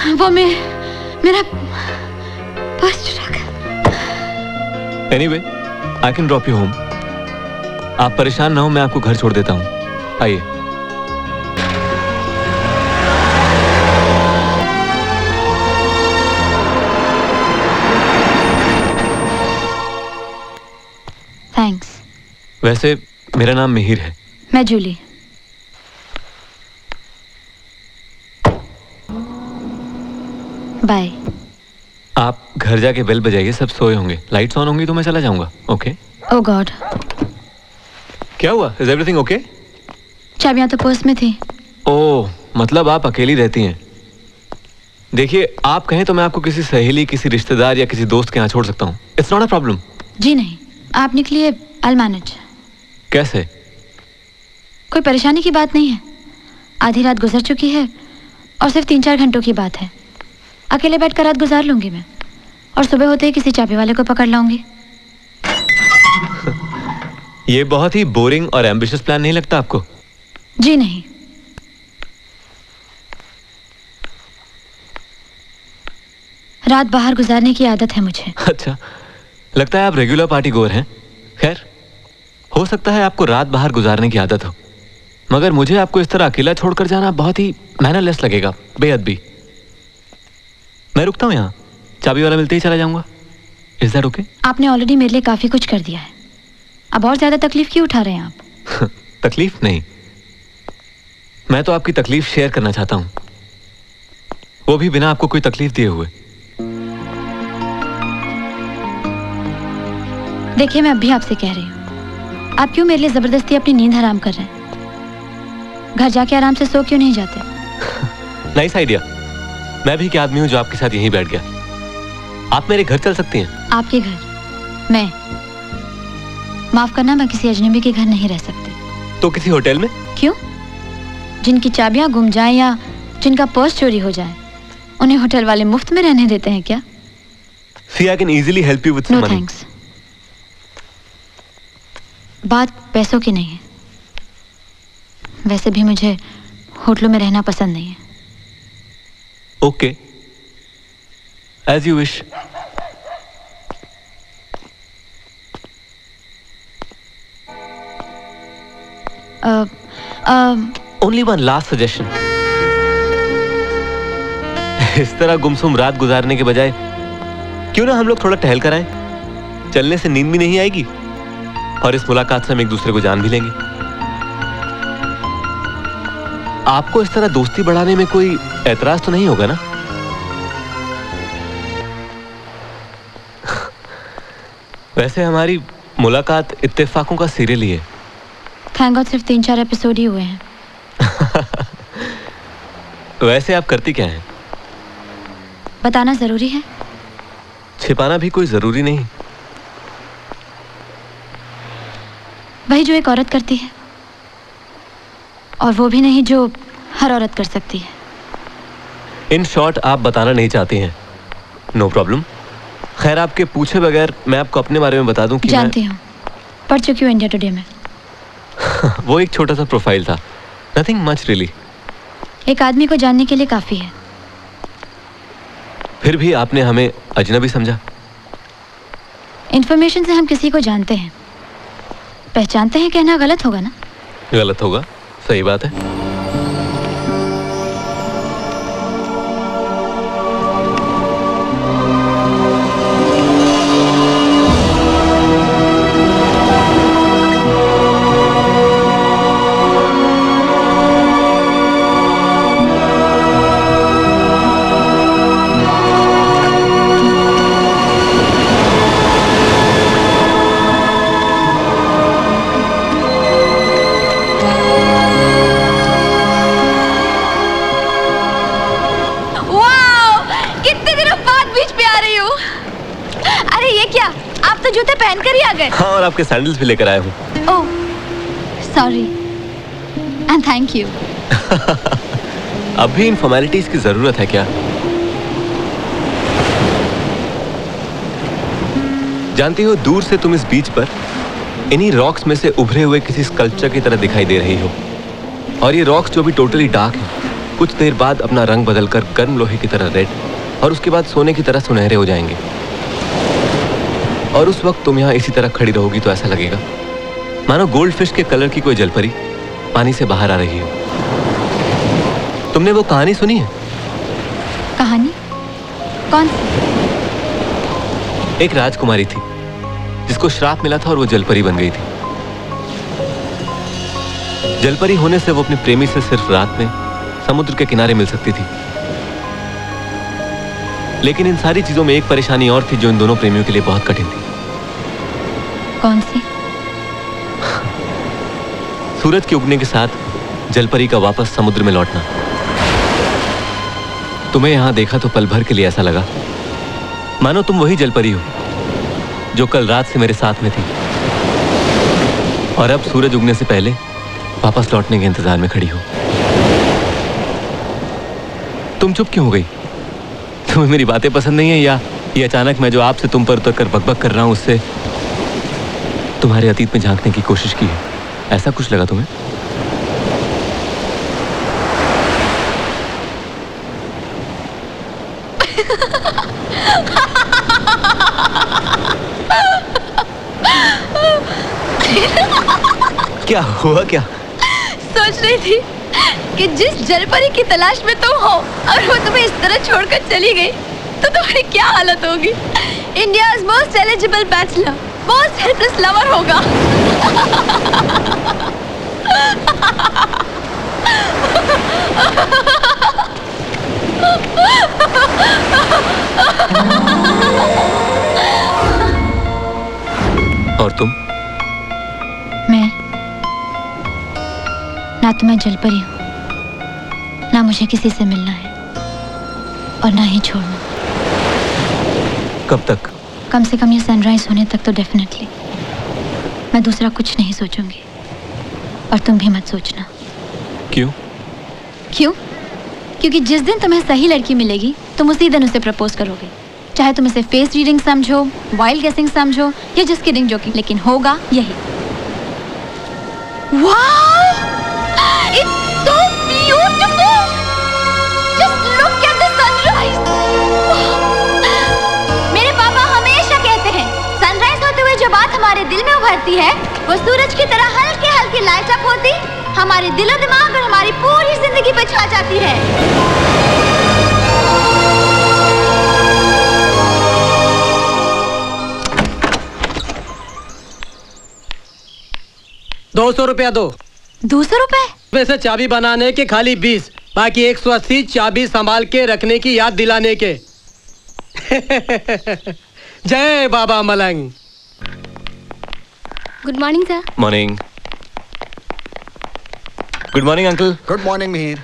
वो मेरा पर्स चुरा गया। Anyway, I can drop you home. आप परेशान ना हो, मैं आपको घर छोड़ देता हूँ। आइए। थैंक्स। वैसे मेरा नाम मिहिर है। मैं जूली। बाय। आप घर जाके बेल बजाइए, सब सोए होंगे। लाइट्स ऑन होंगी तो मैं चला जाऊंगा। ओके? ओह गॉड। क्या हुआ? Is everything okay? चाबियां तो पर्स में थी। ओह, मतलब आप अकेली रहती हैं। देखिए, आप कहें तो मैं आपको किसी सहेली, किसी रिश्तेदार या किसी दोस्त के यहाँ छोड़ सकता हूँ। It's not a problem. जी नहीं, आप निकलिए, आई विल मैनेज। कैसे? कोई परेशानी की बात नहीं है। आधी रात गुजर चुकी है और सिर्फ 3-4 घंटों की बात है। अकेले बैठकर रात गुजार लूंगी मैं, और सुबह होते ही किसी चाबी वाले को पकड़ लाऊंगी। ये बहुत ही बोरिंग और एम्बिशियस प्लान नहीं लगता आपको? जी नहीं। रात बाहर गुजारने की आदत है मुझे। अच्छा, लगता है आप रेगुलर पार्टी गोअर हैं। खैर, हो सकता है आपको रात बाहर गुजारने की आदत हो, मगर मुझे आपको इस तरह अकेला छोड़कर जाना बहुत ही मैनरलेस लगेगा, बेअदबी। मैं रुकता हूँ यहाँ, चाबी वाला मिलते ही चला जाऊंगा। Is that okay? आपने ऑलरेडी मेरे लिए काफी कुछ कर दिया है, अब और ज्यादा तकलीफ क्यों उठा रहे हैं आप? तकलीफ नहीं, मैं तो आपकी तकलीफ शेयर करना चाहता हूँ, वो भी बिना आपको कोई तकलीफ दिए हुए। देखिए, मैं अब भी आपसे कह रही हूँ, आप क्यों मेरे लिए जबरदस्ती अपनी नींद हराम कर रहे हैं? घर जाके आराम से सो क्यों नहीं जाते? Nice idea. मैं भी क्या आदमी हूँ जो आपके साथ यहीं बैठ गया। आप मेरे घर चल सकती हैं। आपके घर? मैं? माफ करना, मैं किसी अजनबी के घर नहीं रह सकती। तो किसी होटल में? क्यों? जिनकी चाबियां गुम जाएं या जिनका पर्स चोरी हो जाए, उन्हें होटल वाले मुफ्त में रहने देते हैं क्या? See, I can easily help you with some No money. thanks. बात पैसों की नहीं है। वैसे भी मुझे होटलों में रहना पसंद नहीं है। Okay. As you wish. Only one last suggestion. इस तरह गुमसुम रात गुजारने के बजाय क्यों ना हम लोग थोड़ा टहल कर आएं? चलने से नींद भी नहीं आएगी और इस मुलाकात से हम एक दूसरे को जान भी लेंगे। आपको इस तरह दोस्ती बढ़ाने में कोई एतराज तो नहीं होगा ना? वैसे हमारी मुलाकात इत्तेफाकों का सीरियल ही है। थैंक गॉड सिर्फ 3-4 एपिसोड ही हुए हैं। वैसे आप करती क्या हैं? बताना जरूरी है? छिपाना भी कोई जरूरी नहीं। वही जो एक औरत करती है, और वो भी नहीं जो हर औरत कर सकती है। इन शॉर्ट, आप बताना नहीं चाहती हैं। No problem. खैर, आपके पूछे बगैर मैं आपको अपने बारे में बता दूं कि जानती हूँ, पढ़ चुकी हूँ इंडिया टुडे में। वो एक छोटा सा प्रोफाइल था, नथिंग मच रियली। एक आदमी को जानने के लिए काफी है। फिर भी आपने हमें अजनबी समझा। इंफॉर्मेशन से हम किसी को जानते हैं, पहचानते हैं कहना गलत होगा ना? गलत होगा, सही बात है। जूते पहनकर ही आ गए। हाँ, और आपके सैंडल्स भी लेकर आया हूँ। ओह, सॉरी एंड थैंक यू। अब भी इन फॉर्मेलिटीज की जरूरत है क्या? जानती हो, दूर से तुम इस बीच पर इन्हीं रॉक्स में से उभरे हुए किसी स्कल्पचर की तरह दिखाई दे रही हो, और ये रॉक्स जो भी टोटली डार्क हैं, कुछ देर बाद अपना रंग बदलकर गर्म लोहे की तरह रेड और उसके बाद सोने की तरह सुनहरे हो जाएंगे। और उस वक्त तुम यहाँ इसी तरह खड़ी रहोगी तो ऐसा लगेगा मानो गोल्ड फिश के कलर की कोई जलपरी पानी से बाहर आ रही हो। तुमने वो कहानी सुनी है? कहानी? कौन सी? एक राजकुमारी थी जिसको श्राप मिला था और वो जलपरी बन गई थी। जलपरी होने से वो अपने प्रेमी से सिर्फ रात में समुद्र के किनारे मिल सकती थी। लेकिन इन सारी चीजों में एक परेशानी और थी जो इन दोनों प्रेमियों के लिए बहुत कठिन थी। कौन सी? सूरज के उगने के साथ जलपरी का वापस समुद्र में लौटना। तुम्हें यहां देखा तो पल भर के लिए ऐसा लगा मानो तुम वही जलपरी हो जो कल रात से मेरे साथ में थी और अब सूरज उगने से पहले वापस लौटने के इंतजार में खड़ी हो। तुम चुप क्यों हो गई? तुम्हें मेरी बातें पसंद नहीं है या ये अचानक मैं जो आपसे तुम पर उतर कर बकबक कर रहा हूं उससे तुम्हारे अतीत में झांकने की कोशिश की है? ऐसा कुछ लगा तुम्हें? क्या हुआ? क्या सोच रही थी कि जिस जलपरी की तलाश में तुम हो और वो तुम्हें इस तरह छोड़कर चली गई तो तुम्हारी क्या हालत होगी? India's most eligible bachelor, most helpless lover होगा। और तुम? मैं ना तो मैं जलपरी हूँ, ना मुझे किसी से मिलना है और ना ही छोड़ना। कब तक? कम से कम ये सनराइज होने तक तो डेफिनेटली। मैं दूसरा कुछ नहीं सोचूंगी और तुम भी मत सोचना। क्यों? क्यों? क्योंकि जिस दिन तुम्हें सही लड़की मिलेगी तुम उसी दिन उसे प्रपोज करोगे, चाहे तुम इसे फेस रीडिंग समझो, वाइल्ड गेसिंग समझो या जस्ट किडिंग जोकिंग, लेकिन होगा यही। Wow! It's so beautiful! Just look at the sunrise! मेरे पापा हमेशा कहते हैं सनराइज होते हुए जो बात हमारे दिल में उभरती है वो सूरज की तरह हल्की हल्की लाइट अप होती हमारे दिलो दिमाग और हमारी पूरी जिंदगी पे छा जाती है। 200 रुपया दो। 200 रुपए? वैसे चाबी बनाने के खाली 20, बाकी 180 चाबी संभाल के रखने की याद दिलाने के। जय बाबा मलंग। Good morning sir. Morning. Good morning uncle. Good morning Mihir.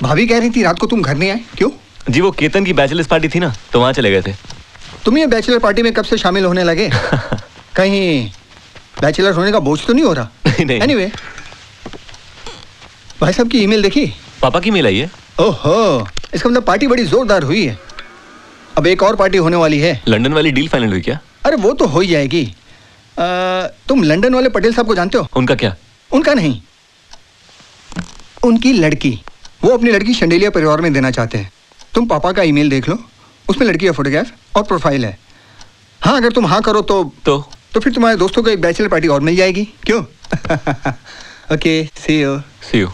भाभी कह रही थी रात को तुम घर नहीं आए, क्यों? जी वो केतन की बैचलर्स पार्टी थी ना तो वहां चले गए थे। तुम ये बैचलर पार्टी में कब से शामिल होने लगे? कहीं बैचलर होने का बोझ तो नहीं हो रहा? नहीं। एनीवे, भाई साहब की ईमेल देखी? पापा की मेल आई है। ओहो, इसका मतलब पार्टी बड़ी जोरदार हुई है। अब एक और पार्टी होने वाली है। लंदन वाली डील फाइनल हुई क्या? अरे वो तो हो ही जाएगी। तुम लंदन वाले पटेल साहब को जानते हो? उनका क्या? उनका नहीं, उनकी लड़की। वो अपनी लड़की शंडेलिया परिवार में देना चाहते हैं। तुम पापा का ईमेल देख लो, उसमें लड़की का फोटोग्राफ और प्रोफाइल है। हाँ, अगर तुम हाँ करो तो फिर तुम्हारे दोस्तों को एक बैचलर पार्टी और मिल जाएगी, क्यों? Okay, see you. See you.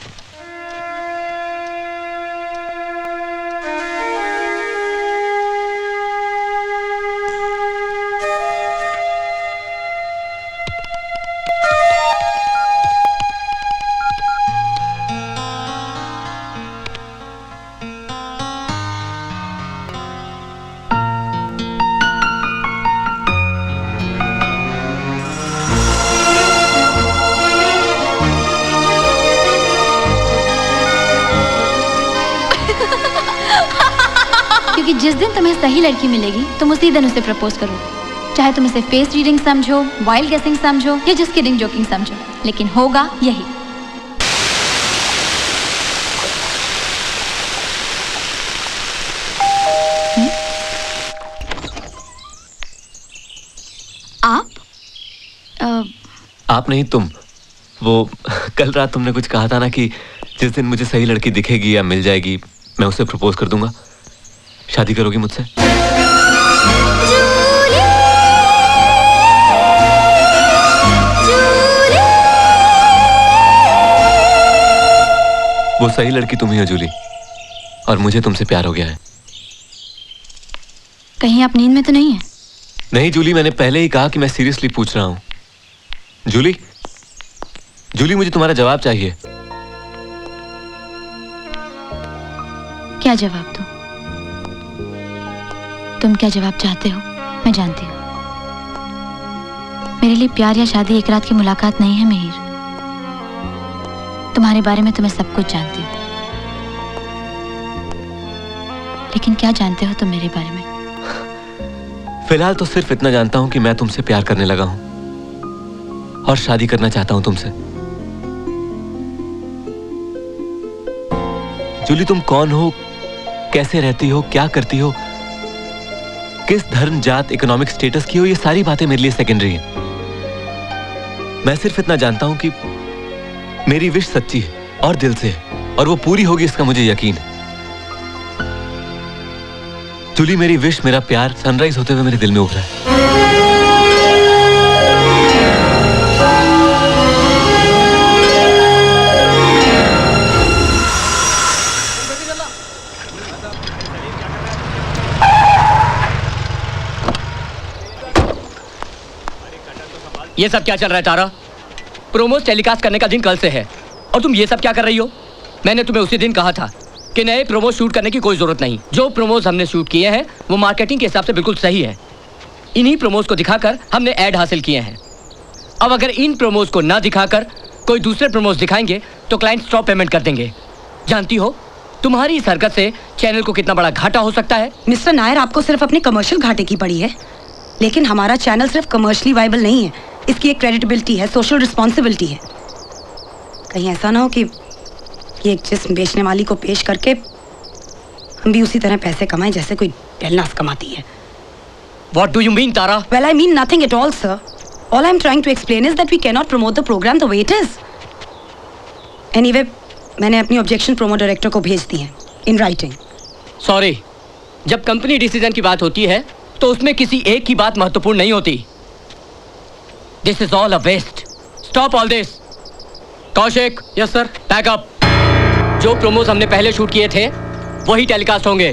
क्योंकि जिस दिन तुम्हें सही लड़की मिलेगी तुम उसी दिन उसे प्रपोज करोगे, चाहे तुम इसे फेस रीडिंग समझो, वाइल्ड गेसिंग समझो या जस्ट किडिंग जोकिंग समझो, लेकिन होगा यही। आप आप नहीं, तुम। वो कल रात तुमने कुछ कहा था ना कि जिस दिन मुझे सही लड़की दिखेगी या मिल जाएगी, मैं उसे प्रपोज कर दूंगा। शादी करोगी मुझसे? वो सही लड़की तुम ही हो जूली, और मुझे तुमसे प्यार हो गया है। कहीं आप नींद में तो नहीं है? नहीं जूली, मैंने पहले ही कहा कि मैं सीरियसली पूछ रहा हूं। जूली, जूली, मुझे तुम्हारा जवाब चाहिए। क्या जवाब दूं? तुम क्या जवाब चाहते हो मैं जानती हूँ। मेरे लिए प्यार या शादी एक रात की मुलाकात नहीं है मिहिर। तुम्हारे बारे में तो मैं सब कुछ जानती हूँ, लेकिन क्या जानते हो तुम मेरे बारे में? फिलहाल तो सिर्फ इतना जानता हूं कि मैं तुमसे प्यार करने लगा हूं और शादी करना चाहता हूं तुमसे। जूली, तुम कौन हो, कैसे रहती हो, क्या करती हो, किस धर्म, जात, इकोनॉमिक स्टेटस की हो, ये सारी बातें मेरे लिए सेकेंडरी हैं। मैं सिर्फ इतना जानता हूं कि मेरी विश सच्ची है और दिल से है, और वो पूरी होगी इसका मुझे यकीन है। जूली, मेरी विश, मेरा प्यार सनराइज होते हुए मेरे दिल में उभरा है। ये सब क्या चल रहा है तारा? प्रोमोज टेलीकास्ट करने का दिन कल से है और तुम ये सब क्या कर रही हो? मैंने तुम्हें उसी दिन कहा था कि नए प्रोमोज शूट करने की कोई जरूरत नहीं। जो प्रोमोज हमने शूट किए हैं वो मार्केटिंग के हिसाब से बिल्कुल सही है। इन्हीं प्रोमोज को दिखाकर हमने ऐड हासिल किए हैं। अब अगर इन प्रोमोज को ना दिखाकर कोई दूसरे प्रोमोज दिखाएंगे तो क्लाइंट स्टॉप पेमेंट कर देंगे। जानती हो तुम्हारी इस हरकत से चैनल को कितना बड़ा घाटा हो सकता है? मिस्टर नायर, आपको सिर्फ अपने कमर्शियल घाटे की पड़ी है, लेकिन हमारा चैनल सिर्फ कमर्शियली वायबल नहीं है। इसकी एक क्रेडिबिलिटी है, सोशल रिस्पॉन्सिबिलिटी है। कहीं ऐसा ना हो कि एक जिस्म बेचने वाली को पेश करके हम भी उसी तरह पैसे कमाएं जैसे कोई डेलनास कमाती है। What do you mean, Tara? Well, I mean nothing at all, sir. All I'm trying to explain is that we cannot promote the program the way it is. Anyway, मैंने अपनी ऑब्जेक्शन प्रोमो डायरेक्टर को भेज दी है in writing. Sorry, जब company decision की बात होती है तो उसमें किसी एक की बात महत्वपूर्ण नहीं होती। This is all a waste. Stop all this. Kaushik. Yes sir. Pack up. जो प्रोमोज हमने पहले शूट किए थे वही टेलीकास्ट होंगे।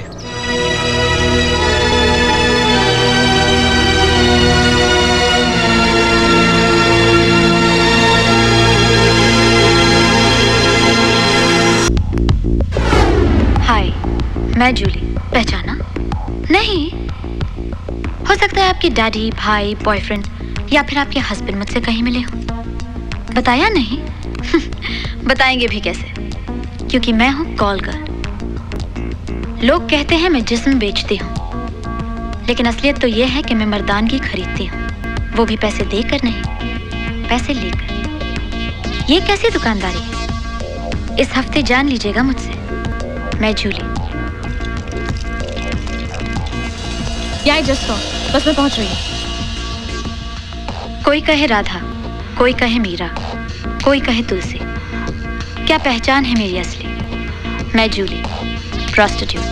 हाय, मैं जूली। पहचाना नहीं? हो सकता है आपके डैडी, भाई, बॉयफ्रेंड या फिर आपके हस्बैंड मुझसे कहीं मिले हो। बताया नहीं? बताएंगे भी कैसे, क्योंकि मैं हूं कॉल गर्ल। लोग कहते हैं मैं जिस्म बेचती हूँ, लेकिन असलियत तो यह है कि मैं मर्दानगी खरीदती हूँ, वो भी पैसे देकर नहीं, पैसे लेकर। ये कैसी दुकानदारी है? इस हफ्ते जान लीजिएगा मुझसे। मैं जूली। या जस्ट बस मैं पहुंच रही हूँ। कोई कहे राधा, कोई कहे मीरा, कोई कहे तुलसी, क्या पहचान है मेरी असली? मैं Julie, prostitute,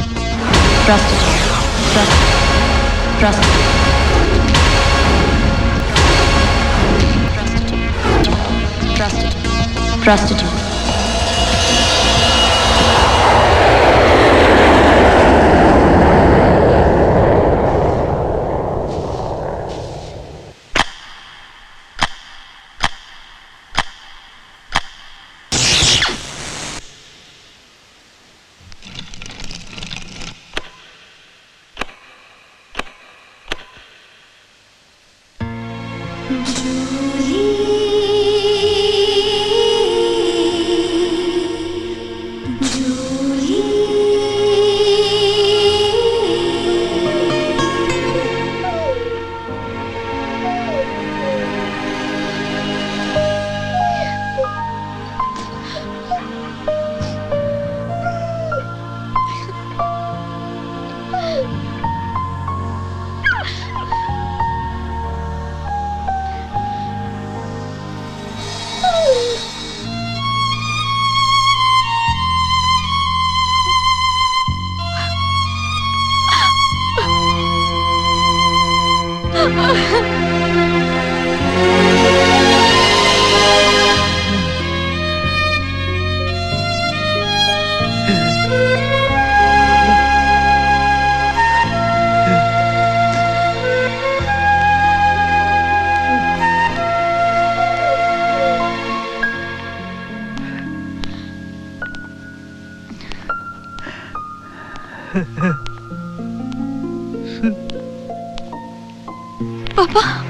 prostitute, prostitute, prostitute, prostitute. पापा